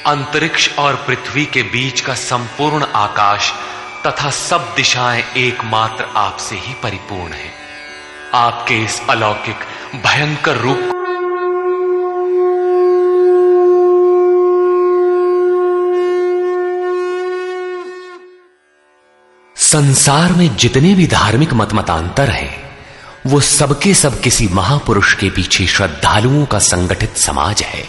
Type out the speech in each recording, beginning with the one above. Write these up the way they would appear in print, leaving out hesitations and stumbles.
अंतरिक्ष और पृथ्वी के बीच का संपूर्ण आकाश तथा सब दिशाएं एकमात्र आपसे ही परिपूर्ण हैं। आपके इस अलौकिक भयंकर रूप संसार में जितने भी धार्मिक मतमतांतर हैं, वो सबके सब किसी महापुरुष के पीछे श्रद्धालुओं का संगठित समाज है।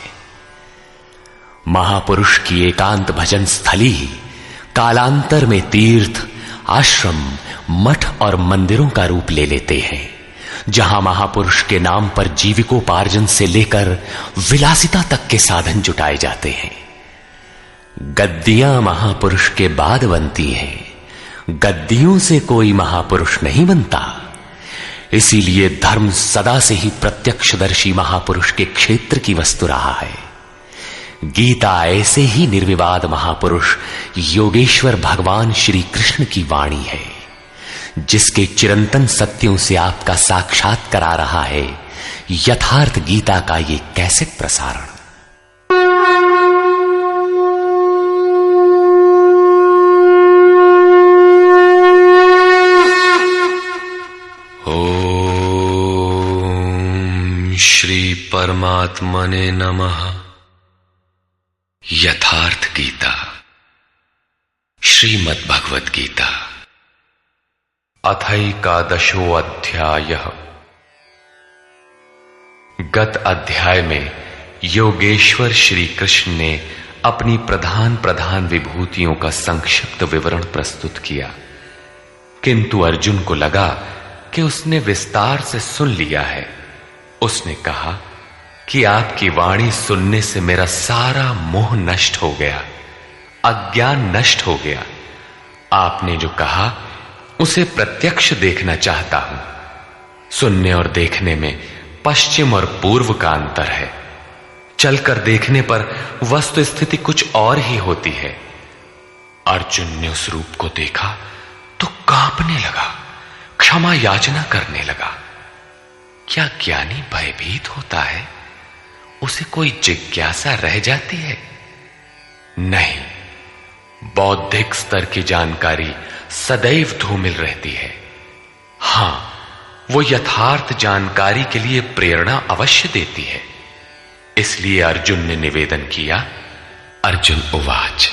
महापुरुष की एकांत भजन स्थली ही कालांतर में तीर्थ, आश्रम, मठ और मंदिरों का रूप ले लेते हैं, जहां महापुरुष के नाम पर जीविकोपार्जन से लेकर विलासिता तक के साधन जुटाए जाते हैं। गद्दियां महापुरुष के बाद बनती हैं, गद्दियों से कोई महापुरुष नहीं बनता। इसीलिए धर्म सदा से ही प्रत्यक्षदर्शी महापुरुष के क्षेत्र की वस्तु रहा है। गीता ऐसे ही निर्विवाद महापुरुष योगेश्वर भगवान श्री कृष्ण की वाणी है, जिसके चिरंतन सत्यों से आपका साक्षात करा रहा है यथार्थ गीता का ये कैसेट प्रसारण। श्री परमात्मने नमः। यथार्थ गीता, श्रीमद् भगवत गीता, अथैकादशो अध्यायः। गत अध्याय में योगेश्वर श्री कृष्ण ने अपनी प्रधान प्रधान विभूतियों का संक्षिप्त विवरण प्रस्तुत किया, किंतु अर्जुन को लगा कि उसने विस्तार से सुन लिया है। उसने कहा कि आपकी वाणी सुनने से मेरा सारा मोह नष्ट हो गया, अज्ञान नष्ट हो गया। आपने जो कहा उसे प्रत्यक्ष देखना चाहता हूं। सुनने और देखने में पश्चिम और पूर्व का अंतर है। चलकर देखने पर वस्तु स्थिति कुछ और ही होती है। अर्जुन ने उस रूप को देखा तो कांपने लगा, क्षमा याचना करने लगा। क्या ज्ञानी भयभीत होता है? उसे कोई जिज्ञासा रह जाती है? नहीं, बौद्धिक स्तर की जानकारी सदैव धूमिल रहती है। हां, वो यथार्थ जानकारी के लिए प्रेरणा अवश्य देती है। इसलिए अर्जुन ने निवेदन किया। अर्जुन उवाच,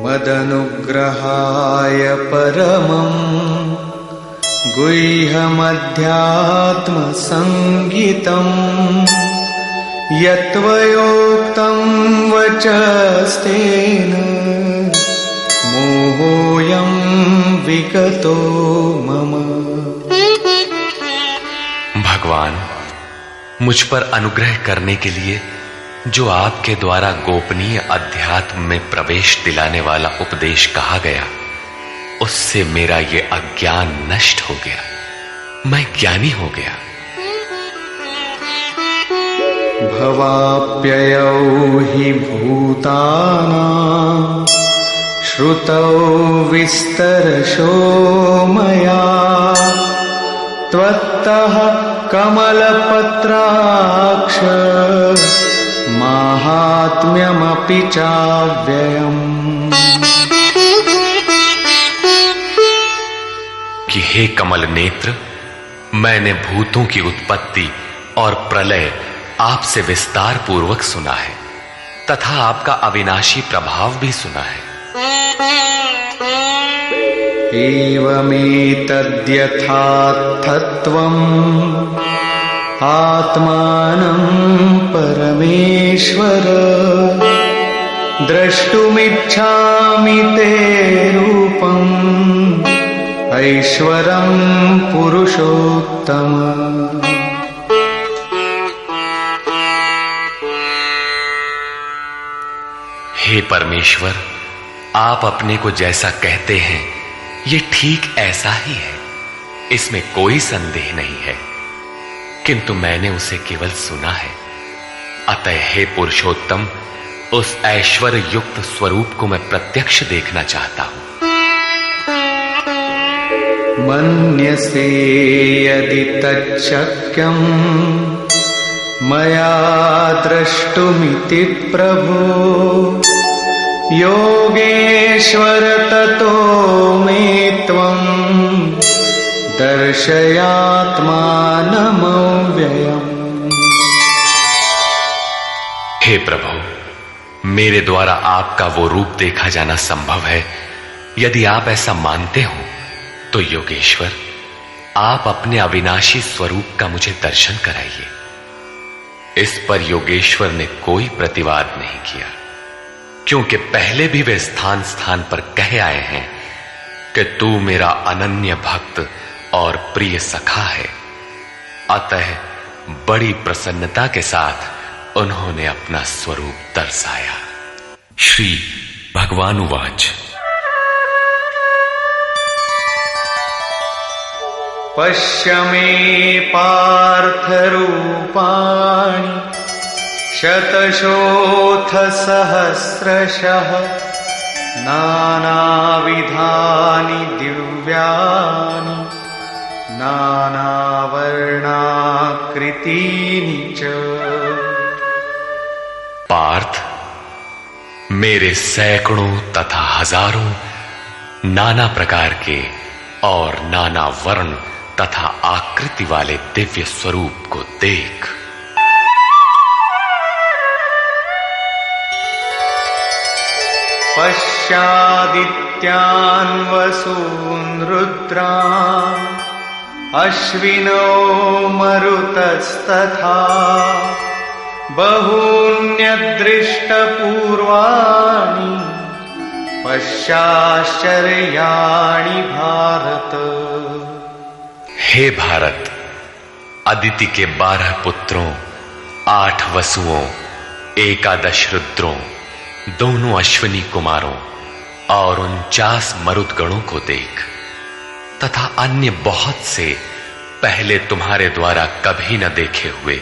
मदनुग्रहाय परमं गुह्यमध्यात्मसंगितं यत्त्वयोक्तं वचस्तेन मोहोऽयं विगतो मम। भगवान, मुझ पर अनुग्रह करने के लिए जो आपके द्वारा गोपनीय अध्यात्म में प्रवेश दिलाने वाला उपदेश कहा गया, उससे मेरा ये अज्ञान नष्ट हो गया, मैं ज्ञानी हो गया। भवाप्ययौ हि भूतानां श्रुतौ विस्तरशो मया त्वत्तः कमलपत्राक्ष माहात्म्यमपि चाव्ययम्। कि हे कमल नेत्र, मैंने भूतों की उत्पत्ति और प्रलय आपसे विस्तार पूर्वक सुना है तथा आपका अविनाशी प्रभाव भी सुना है। एवमेतद्यथार्थत्वम् आत्मानं परमेश्वर द्रष्टुमिच्छामि ते रूपम् ऐश्वरं पुरुषोत्तम। हे परमेश्वर, आप अपने को जैसा कहते हैं ये ठीक ऐसा ही है, इसमें कोई संदेह नहीं है, किंतु मैंने उसे केवल सुना है। अतः हे पुरुषोत्तम, उस ऐश्वर्य युक्त स्वरूप को मैं प्रत्यक्ष देखना चाहता हूं। मन्यसे यदि तच्छक्यं मया द्रष्टुमिति प्रभो योगेश्वर ततो मे त्वं दर्शयात्मानमव्ययम्। हे प्रभु, मेरे द्वारा आपका वो रूप देखा जाना संभव है। यदि आप ऐसा मानते हो तो योगेश्वर, आप अपने अविनाशी स्वरूप का मुझे दर्शन कराइए। इस पर योगेश्वर ने कोई प्रतिवाद नहीं किया, क्योंकि पहले भी वे स्थान स्थान पर कह आए हैं कि तू मेरा अनन्य भक्त और प्रिय सखा है। अतः बड़ी प्रसन्नता के साथ उन्होंने अपना स्वरूप दर्शाया। श्री भगवान उवाच। पश्य मे पार्थ रूपाणि शतशोऽथ सहस्रशः नानाविधानि दिव्यानि नानावर्णाकृतीनि च। पार्थ, मेरे सैकड़ों तथा हजारों नाना प्रकार के और नाना वर्ण तथा आकृति वाले दिव्य स्वरूप को देख। पश्यादित्यान् वसून् रुद्रान् अश्विनो मरुतस्तथा बहून्यदृष्टपूर्वाणि पश्याश्चर्याणि भारत। हे भारत, अदिति के 12 पुत्रों, 8 वसुओं, 11 रुद्रों, दोनों अश्विनी कुमारों और 49 मरुदगणों को देख, तथा अन्य बहुत से पहले तुम्हारे द्वारा कभी न देखे हुए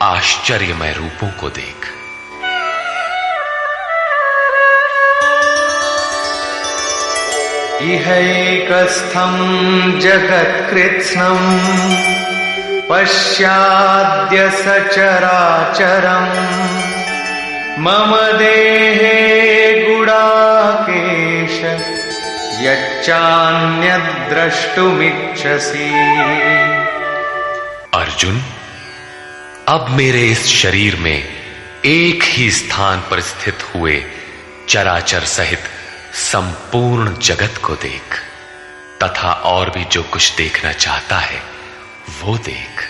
आश्चर्यमय रूपों को देख। इहैकस्थं जगत्कृत्स्नं पश्याद्य सचराचरम् मम देहे गुडाकेश यच्चान्यद्द्रष्टुमिच्छसि। अर्जुन, अब मेरे इस शरीर में एक ही स्थान पर स्थित हुए चराचर सहित संपूर्ण जगत को देख, तथा और भी जो कुछ देखना चाहता है वो देख।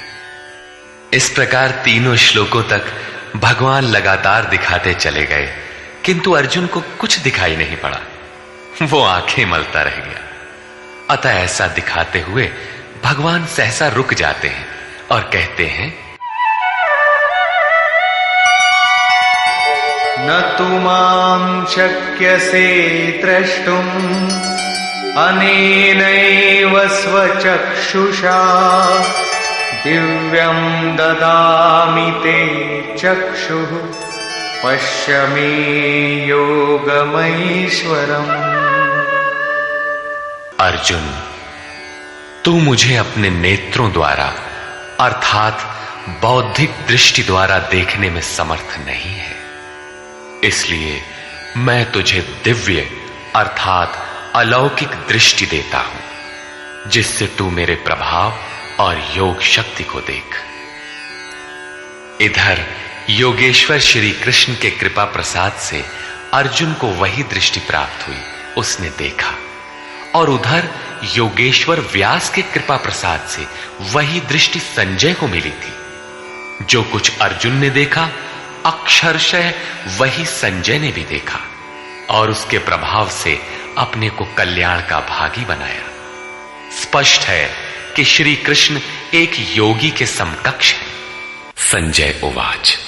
इस प्रकार तीनों श्लोकों तक भगवान लगातार दिखाते चले गए, किंतु अर्जुन को कुछ दिखाई नहीं पड़ा। वो आंखें मलता रह गया। अतः ऐसा दिखाते हुए भगवान सहसा रुक जाते हैं और कहते हैं, न तु मां शक्यसे द्रष्टुम् अनेनैव स्वचक्षुषा दिव्यं ददामि ते चक्षुः पश्य मे योगमैश्वरम्। अर्जुन, तू मुझे अपने नेत्रों द्वारा अर्थात बौद्धिक दृष्टि द्वारा देखने में समर्थ नहीं है, इसलिए मैं तुझे दिव्य अर्थात अलौकिक दृष्टि देता हूं, जिससे तू मेरे प्रभाव और योग शक्ति को देख। इधर योगेश्वर श्री कृष्ण के कृपा प्रसाद से अर्जुन को वही दृष्टि प्राप्त हुई, उसने देखा। और उधर योगेश्वर व्यास के कृपा प्रसाद से वही दृष्टि संजय को मिली थी। जो कुछ अर्जुन ने देखा अक्षरशः वही संजय ने भी देखा और उसके प्रभाव से अपने को कल्याण का भागी बनाया। स्पष्ट है कि श्री कृष्ण एक योगी के समकक्ष है। संजय उवाच।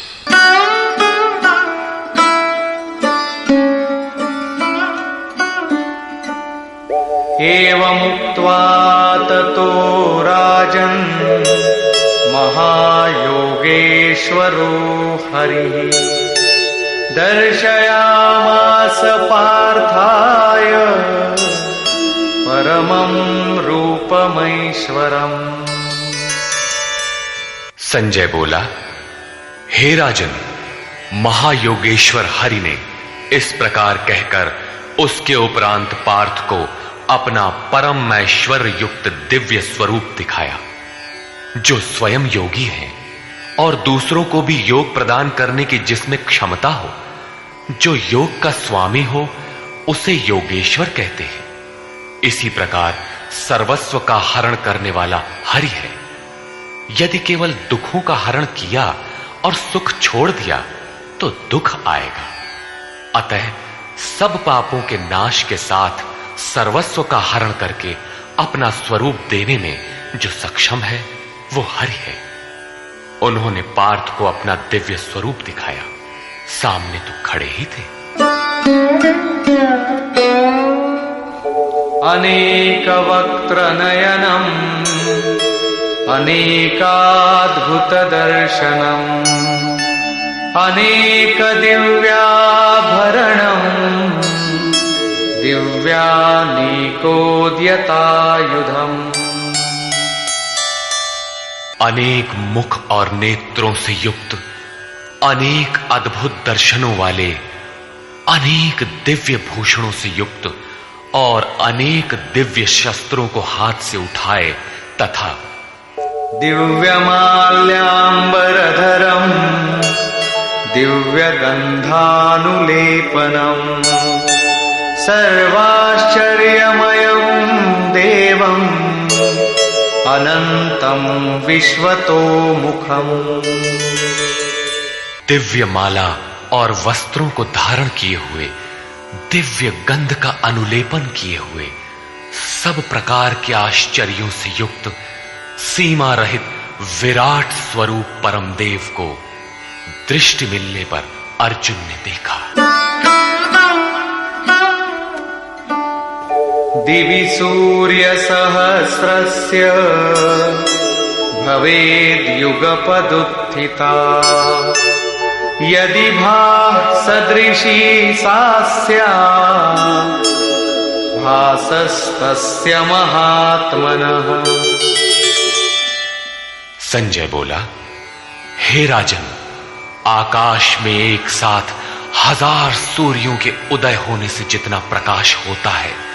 एवमुक्त्वा ततो राजन् महायोगेश्वरो हरिः दर्शयामास पार्थाय परमं रूपमैश्वरम्। संजय बोला, हे राजन, महायोगेश्वर हरि ने इस प्रकार कहकर उसके उपरांत पार्थ को अपना परम ऐश्वर्य युक्त दिव्य स्वरूप दिखाया, जो स्वयं योगी है और दूसरों को भी योग प्रदान करने की जिसमें क्षमता हो। जो योग का स्वामी हो उसे योगेश्वर कहते हैं। इसी प्रकार सर्वस्व का हरण करने वाला हरि है। यदि केवल दुखों का हरण किया और सुख छोड़ दिया तो दुख आएगा। अतः सब पापों के नाश के साथ सर्वस्व का हरण करके अपना स्वरूप देने में जो सक्षम है वो हरि है। उन्होंने पार्थ को अपना दिव्य स्वरूप दिखाया। सामने तो खड़े ही थे। अनेकवक्त्रनयनम् अनेकाद्भुतदर्शनम् अनेकदिव्याभरणम् दिव्यानीकोद्यतायुधम्। अनेक मुख और नेत्रों से युक्त, अनेक अद्भुत दर्शनों वाले, अनेक दिव्य भूषणों से युक्त और अनेक दिव्य शस्त्रों को हाथ से उठाए तथा दिव्यमाल्याम्बरधरम् दिव्यगन्धानुलेपनम् सर्वाश्चर्यमयम् देवम् अनंतं विश्वतोमुखम्। दिव्य माला और वस्त्रों को धारण किए हुए, दिव्य गंध का अनुलेपन किए हुए, सब प्रकार के आश्चर्यों से युक्त, सीमा रहित विराट स्वरूप परमदेव को दृष्टि मिलने पर अर्जुन ने देखा। दिवि सूर्यसहस्रस्य भवेद्युगपदुत्थिता यदि भासदृशी सा स्यात् भासस्तस्य महात्मनः। संजय बोला, हे राजन, आकाश में एक साथ 1000 सूर्यों के उदय होने से जितना प्रकाश होता है,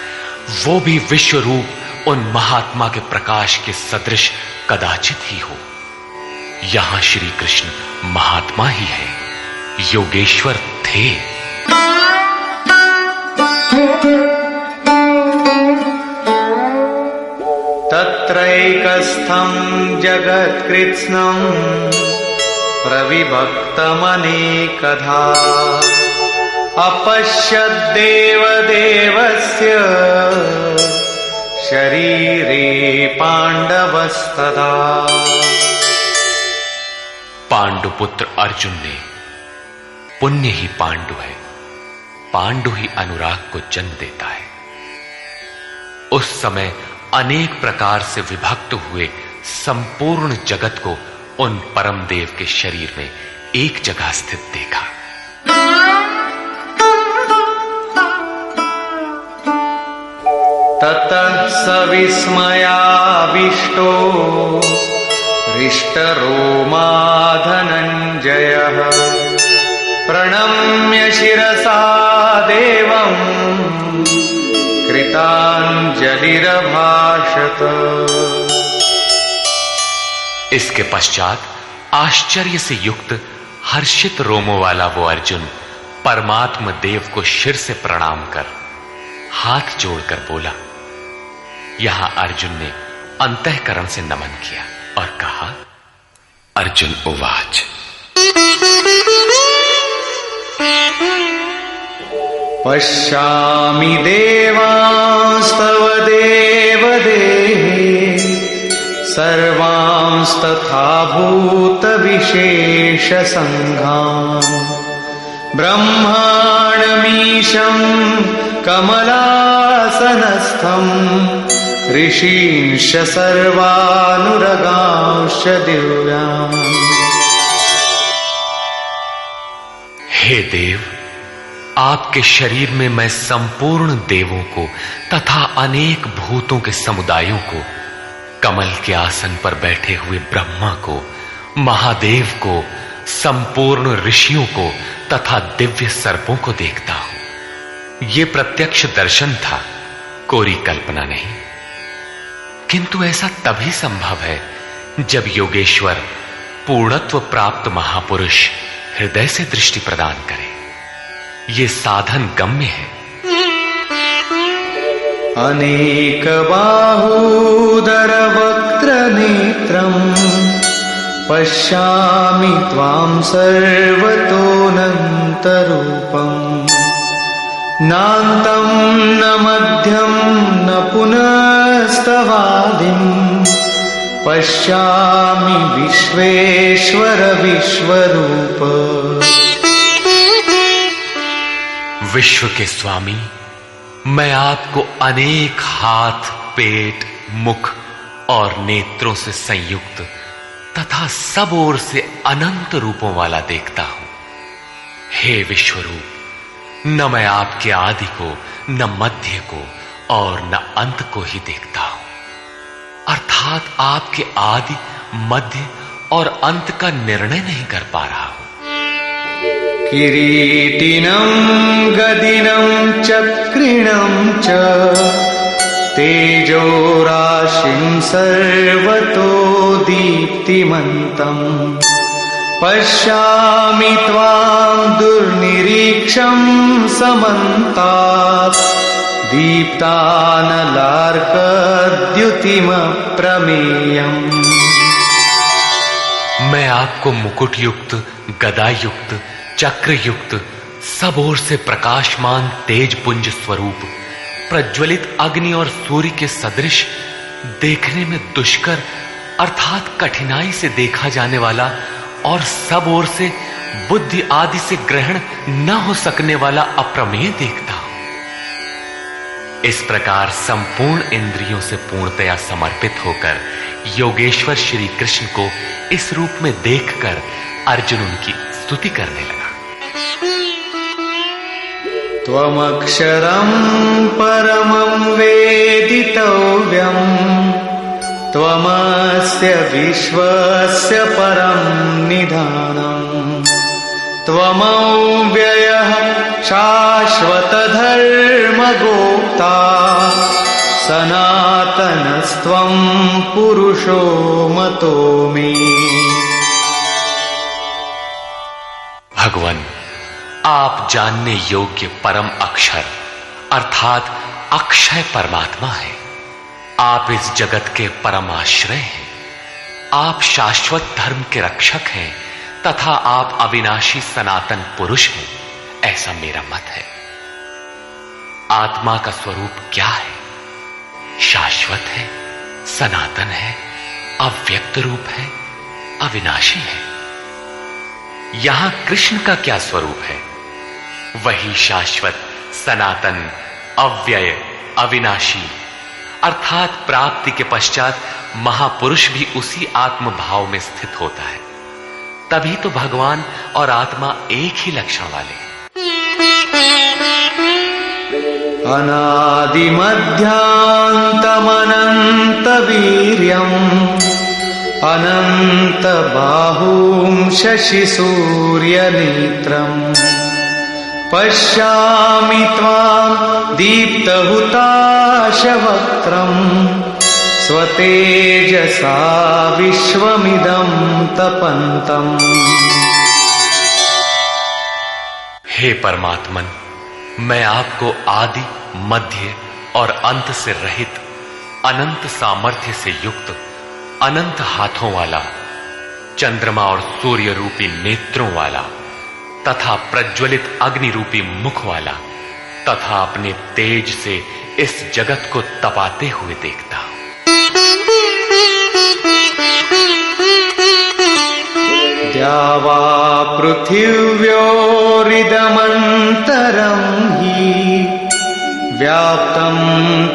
वो भी विश्व रूप उन महात्मा के प्रकाश के सदृश कदाचित ही हो। यहां श्री कृष्ण महात्मा ही है, योगेश्वर थे। तत्रैकस्थं जगत्कृत्स्नं प्रविभक्तमनेकधा अपश्यद्देवदेवस्य शरीरे पांडवस्तदा। पांडुपुत्र अर्जुन ने, पुण्य ही पांडु है, पांडु ही अनुराग को जन्म देता है। उस समय अनेक प्रकार से विभक्त हुए संपूर्ण जगत को उन परम देव के शरीर में एक जगह स्थित देखा। ततः स विस्मयाविष्टो हृष्टरोमा धनञ्जयः प्रणम्य शिरसा देवम् कृताञ्जलिरभाषत। इसके पश्चात आश्चर्य से युक्त हर्षित रोमों वाला वो अर्जुन परमात्मा देव को शिर से प्रणाम कर हाथ जोड़कर बोला। यहां अर्जुन ने अंतःकरण से नमन किया और कहा, अर्जुन उवाच, पश्यामि देवांस्तव देवदेहे सर्वांस्तथा भूतविशेषसङ्घान् ब्रह्माणमीशं कमलासनस्थं ऋषींश्च सर्वानुरगांश्च दिव्यान्। हे देव, आपके शरीर में मैं संपूर्ण देवों को तथा अनेक भूतों के समुदायों को, कमल के आसन पर बैठे हुए ब्रह्मा को, महादेव को, संपूर्ण ऋषियों को तथा दिव्य सर्पों को देखता हूं। यह प्रत्यक्ष दर्शन था, कोरी कल्पना नहीं। किंतु ऐसा तभी संभव है जब योगेश्वर पूर्णत्व प्राप्त महापुरुष हृदय से दृष्टि प्रदान करे। ये साधन गम्य है। अनेक बाहूदर वक्त्र नेत्रम् पश्यामि त्वां सर्वतोऽनन्तरूपम् नान्तं न मध्यं न पुनस्तवादिम् पश्यामि विश्वेश्वर विश्वरूप। विश्व के स्वामी, मैं आपको अनेक हाथ, पेट, मुख और नेत्रों से संयुक्त तथा सब ओर से अनंत रूपों वाला देखता हूं। हे विश्वरूप, न मैं आपके आदि को, न मध्य को और न अंत को ही देखता हूं, अर्थात आपके आदि, मध्य और अंत का निर्णय नहीं कर पा रहा हूं। किरीटिनं गदिनं चक्रिणं च तेजो राशिं सर्वतो दीप्तिमन्तम् पश्यामि त्वां दुर्निरीक्षं समन्तात् दीप्तानलार्कद्युतिमप्रमेयम्। मैं आपको मुकुट युक्त, गदा युक्त, चक्र युक्त, सब ओर से प्रकाशमान तेज पुंज स्वरूप, प्रज्वलित अग्नि और सूर्य के सदृश, देखने में दुष्कर अर्थात कठिनाई से देखा जाने वाला और सब ओर से बुद्धि आदि से ग्रहण न हो सकने वाला अप्रमेय देखता हूं। इस प्रकार संपूर्ण इंद्रियों से पूर्णतया समर्पित होकर योगेश्वर श्री कृष्ण को इस रूप में देखकर अर्जुन उनकी स्तुति करने लगा। त्वमक्षरं परमं वेदितव्यम् त्वमस्य विश्वस्य परं निधानम् त्वमव्ययः शाश्वतधर्मगोप्ता सनातनस्त्वं पुरुषो मतो मे। भगवान, आप जानने योग्य परम अक्षर अर्थात अक्षय परमात्मा है। आप इस जगत के परम आश्रय हैं। आप शाश्वत धर्म के रक्षक हैं तथा आप अविनाशी सनातन पुरुष हैं, ऐसा मेरा मत है। आत्मा का स्वरूप क्या है? शाश्वत है, सनातन है, अव्यक्त रूप है, अविनाशी है। यहां कृष्ण का क्या स्वरूप है? वही शाश्वत, सनातन, अव्यय, अविनाशी, अर्थात प्राप्ति के पश्चात महापुरुष भी उसी आत्म भाव में स्थित होता है। तभी तो भगवान और आत्मा एक ही लक्षण वाले। अनादिमध्यान्तमनंत वीर्यम् अनंत बाहुं शशि सूर्य नेत्रम् पश्यामि त्वां दीप्तहुताशवक्त्रम् स्वतेजसा विश्वमिदं तपन्तम्। हे परमात्मन, मैं आपको आदि, मध्य और अंत से रहित, अनंत सामर्थ्य से युक्त, अनंत हाथों वाला, चंद्रमा और सूर्य रूपी नेत्रों वाला तथा प्रज्वलित अग्नि रूपी मुख वाला तथा अपने तेज से इस जगत को तपाते हुए देखता हूं। द्यावा पृथिव्योरिदमन्तरं हि व्याप्तं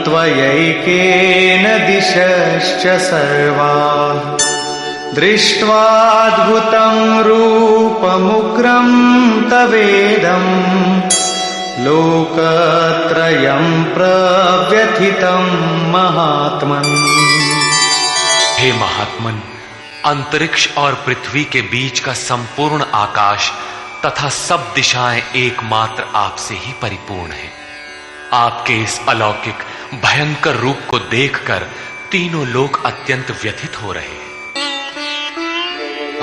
त्वयैकेन दिशश्च सर्वाः दृष्ट्वाद्भुतं रूपमुग्रं तवेदं लोकत्रयं प्रव्यथितं महात्मन्। हे महात्मन, अंतरिक्ष और पृथ्वी के बीच का संपूर्ण आकाश तथा सब दिशाएं एकमात्र आपसे ही परिपूर्ण है। आपके इस अलौकिक भयंकर रूप को देखकर तीनों लोग अत्यंत व्यथित हो रहे हैं।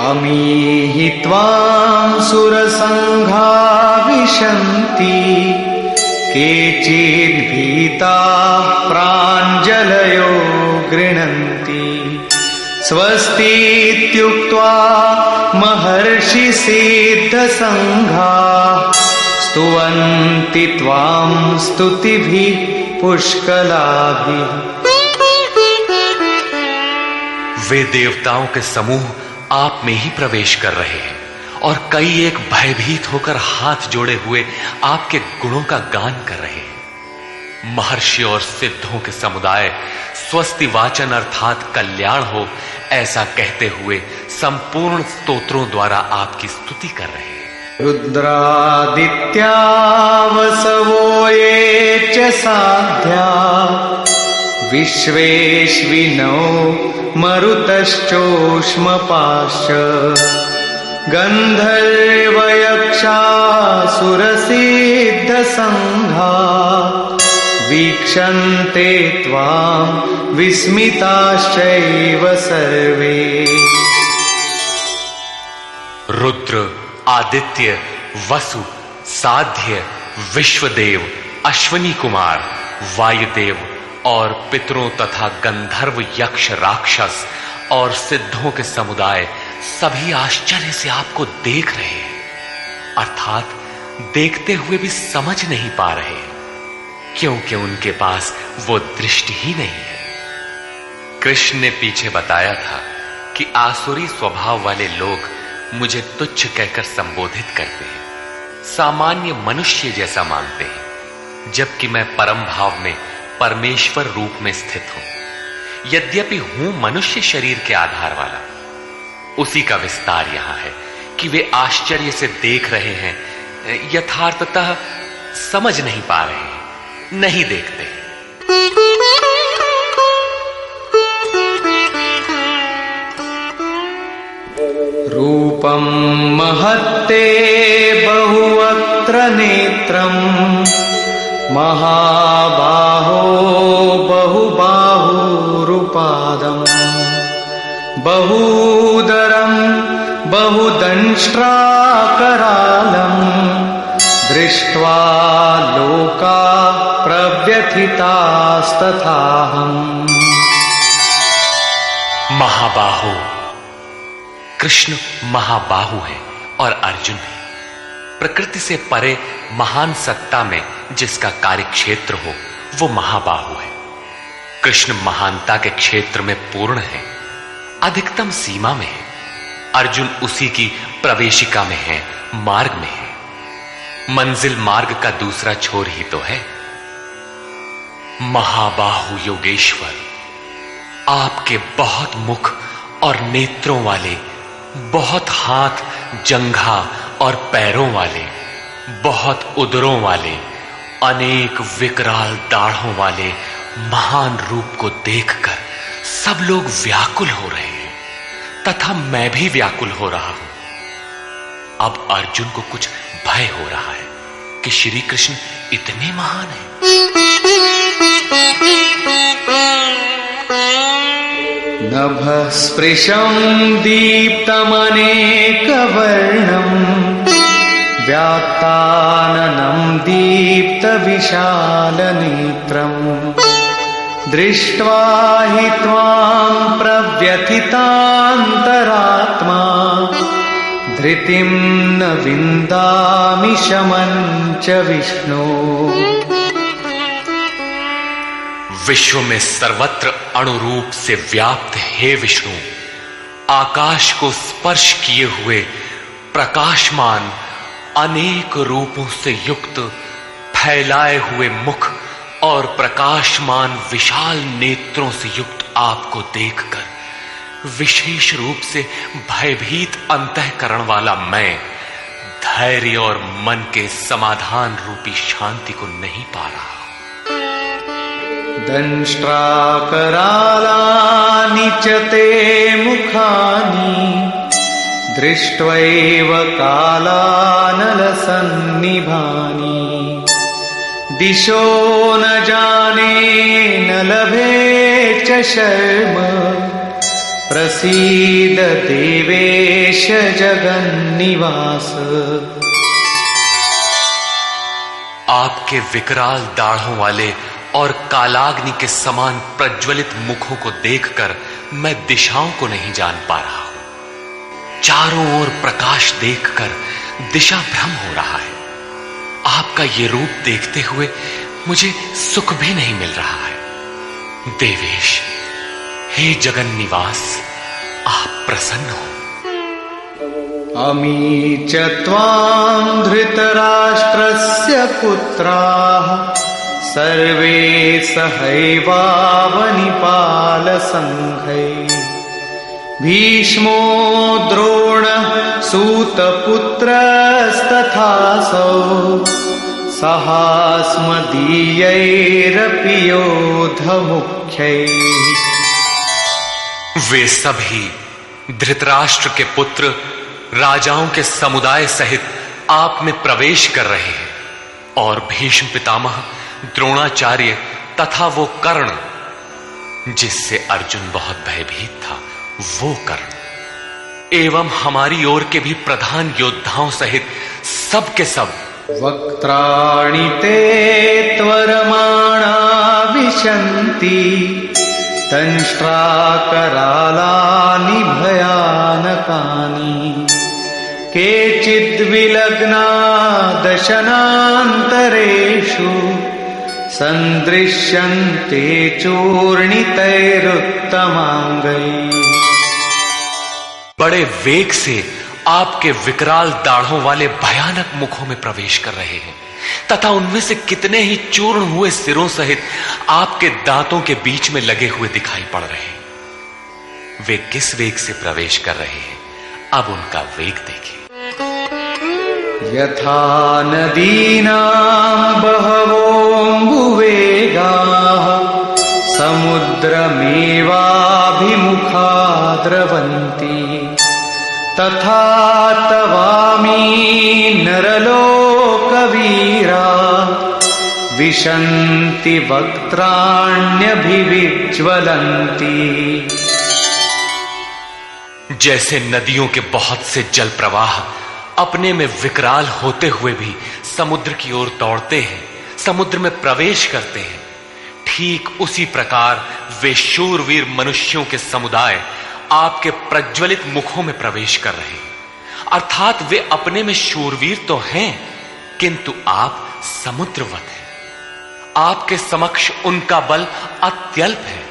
अमीहि त्वां सुरसंघा विशन्ति, केचिद्भीता प्राञ्जलयो गृह्णन्ति। स्वस्तीत्युक्त्वा महर्षि सिद्धसंघा, स्तुवन्ति त्वां स्तुतिभिः पुष्कलाभिः। वे देवताओं के समूह आप में ही प्रवेश कर रहे हैं और कई एक भयभीत होकर हाथ जोड़े हुए आपके गुणों का गान कर रहे हैं। महर्षि और सिद्धों के समुदाय स्वस्ति वाचन अर्थात कल्याण हो ऐसा कहते हुए संपूर्ण स्तोत्रों द्वारा आपकी स्तुति कर रहे हैं। रुद्रादित्या वसवो ये च साध्या, विश्वेश्विनो मरुतश्चोष्मपाश्च। गन्धर्वयक्षासुरसिद्धसंघा, वीक्षन्ते त्वां विस्मिताश्चैव सर्वे। रुद्र, आदित्य, वसु, साध्य, विश्वदेव, अश्वनी कुमार, वायुदेव और पितरों तथा गंधर्व, यक्ष, राक्षस और सिद्धों के समुदाय सभी आश्चर्य से आपको देख रहे हैं, अर्थात देखते हुए भी समझ नहीं पा रहे, क्योंकि उनके पास वो दृष्टि ही नहीं है। कृष्ण ने पीछे बताया था कि आसुरी स्वभाव वाले लोग मुझे तुच्छ कहकर संबोधित करते हैं, सामान्य मनुष्य जैसा मानते हैं, जबकि मैं परम भाव में परमेश्वर रूप में स्थित हूं। यद्यपि हूं मनुष्य शरीर के आधार वाला, उसी का विस्तार यहां है कि वे आश्चर्य से देख रहे हैं, यथार्थतः समझ नहीं पा रहे हैं, नहीं देखते। रूपं महत्ते बहुवक्त्र नेत्रम्, महाबाहो बहुबाहुरुपादम्। बहूदरं बहुदंष्ट्राकरालम्, दृष्ट्वा लोका प्रव्यथितास्तथाहम्। महाबाहो, कृष्ण महाबाहु है और अर्जुन है। प्रकृति से परे महान सत्ता में जिसका कार्य क्षेत्र हो वो महाबाहु है। कृष्ण महानता के क्षेत्र में पूर्ण है, अधिकतम सीमा में है। अर्जुन उसी की प्रवेशिका में है, मार्ग में है। मंजिल मार्ग का दूसरा छोर ही तो है। महाबाहु योगेश्वर, आपके बहुत मुख और नेत्रों वाले, बहुत हाथ, जंघा और पैरों वाले, बहुत उदरों वाले, अनेक विकराल दाढ़ों वाले महान रूप को देखकर सब लोग व्याकुल हो रहे हैं तथा मैं भी व्याकुल हो रहा हूं। अब अर्जुन को कुछ भय हो रहा है कि श्री कृष्ण इतने महान हैं। नभस्पृशं दीप्तमनेकवर्णम्, व्यात्ताननं दीप्तविशालनेत्रम्। दृष्ट्वा हि त्वां प्रव्यथितान्तरात्मा, धृतिं न विन्दामि शमं च विष्णो। विश्व में सर्वत्र अणुरूप से व्याप्त हे विष्णु, आकाश को स्पर्श किए हुए प्रकाशमान अनेक रूपों से युक्त फैलाए हुए मुख और प्रकाशमान विशाल नेत्रों से युक्त आपको देखकर विशेष रूप से भयभीत अंतःकरण वाला मैं धैर्य और मन के समाधान रूपी शांति को नहीं पा रहा। दंष्ट्राकरालानि च ते मुखानि दृष्ट्वैव कालानलसन्निभानि दिशो न जाने न लभे च शर्म प्रसीद देवेश जगन्निवास। आपके विकराल दाढ़ों वाले और कालाग्नि के समान प्रज्वलित मुखों को देखकर मैं दिशाओं को नहीं जान पा रहा हूं। चारों ओर प्रकाश देखकर दिशा भ्रम हो रहा है। आपका ये रूप देखते हुए मुझे सुख भी नहीं मिल रहा है। देवेश, हे जगन निवास, आप प्रसन्न हो। अमी च त्वां धृतराष्ट्रस्य पुत्राः सर्वे सहैवावनिपालसङ्घैः भीष्मो द्रोणः सूतपुत्रस्तथासौ सहास्मदीयैरपि योधमुख्यैः। वे सभी धृतराष्ट्र के पुत्र राजाओं के समुदाय सहित आप में प्रवेश कर रहे हैं और भीष्म पितामह, द्रोणाचार्य तथा वो कर्ण जिससे अर्जुन बहुत भयभीत था, वो कर्ण एवं हमारी ओर के भी प्रधान योद्धाओं सहित सब के सब वक्त्राणि ते त्वरमाणा विशन्ति दंष्ट्राकरालानि भयानकानि केचिद्विलग्ना दशनान्तरेषु सन्दृश्यन्ते चूर्णितैरुत्तमाङ्गैः। बड़े वेग से आपके विकराल दाढ़ों वाले भयानक मुखों में प्रवेश कर रहे हैं तथा उनमें से कितने ही चूर्ण हुए सिरों सहित आपके दांतों के बीच में लगे हुए दिखाई पड़ रहे हैं। वे किस वेग से प्रवेश कर रहे हैं, अब उनका वेग देखिए। यथा नदीनां बहवोऽम्बुवेगाः समुद्रमेवाभिमुखा द्रवन्ति तथा तवामी नरलोकवीरा विशन्ति वक्त्राण्यभिविज्वलन्ति। जैसे नदियों के बहुत से जल प्रवाह अपने में विकराल होते हुए भी समुद्र की ओर दौड़ते हैं, समुद्र में प्रवेश करते हैं, ठीक उसी प्रकार वे शूरवीर मनुष्यों के समुदाय आपके प्रज्वलित मुखों में प्रवेश कर रहे हैं। अर्थात वे अपने में शूरवीर तो हैं, किंतु आप समुद्रवत हैं। आपके समक्ष उनका बल अत्यल्प है।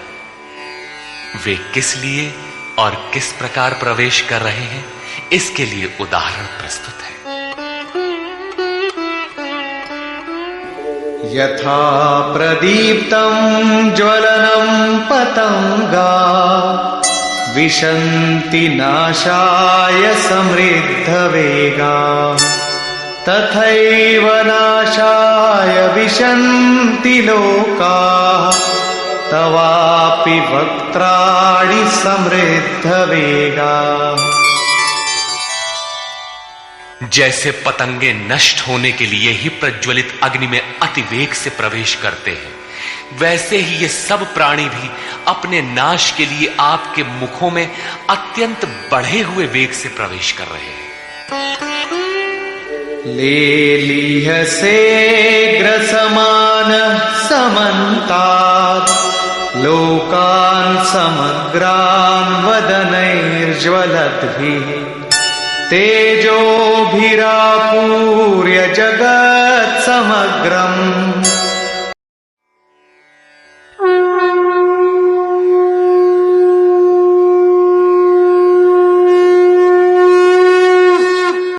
वे किस लिए और किस प्रकार प्रवेश कर रहे हैं, इसके लिए उदाहरण प्रस्तुत है। यथा प्रदीप्तं ज्वलनं पतंगा विशन्ति नाशाय समृद्धवेगा तथैव नाशाय विशन्ति लोकाः तवापि वक्त्राणि समृद्धवेगा। जैसे पतंगे नष्ट होने के लिए ही प्रज्वलित अग्नि में अति वेग से प्रवेश करते हैं, वैसे ही ये सब प्राणी भी अपने नाश के लिए आपके मुखों में अत्यंत बढ़े हुए वेग से प्रवेश कर रहे हैं। लेलीहसे ग्रसमानः समन्तात् लोकान् समग्रान् वदनैर्ज्वलद्भिः तेजोभिरापूर्य जगत् समग्रम्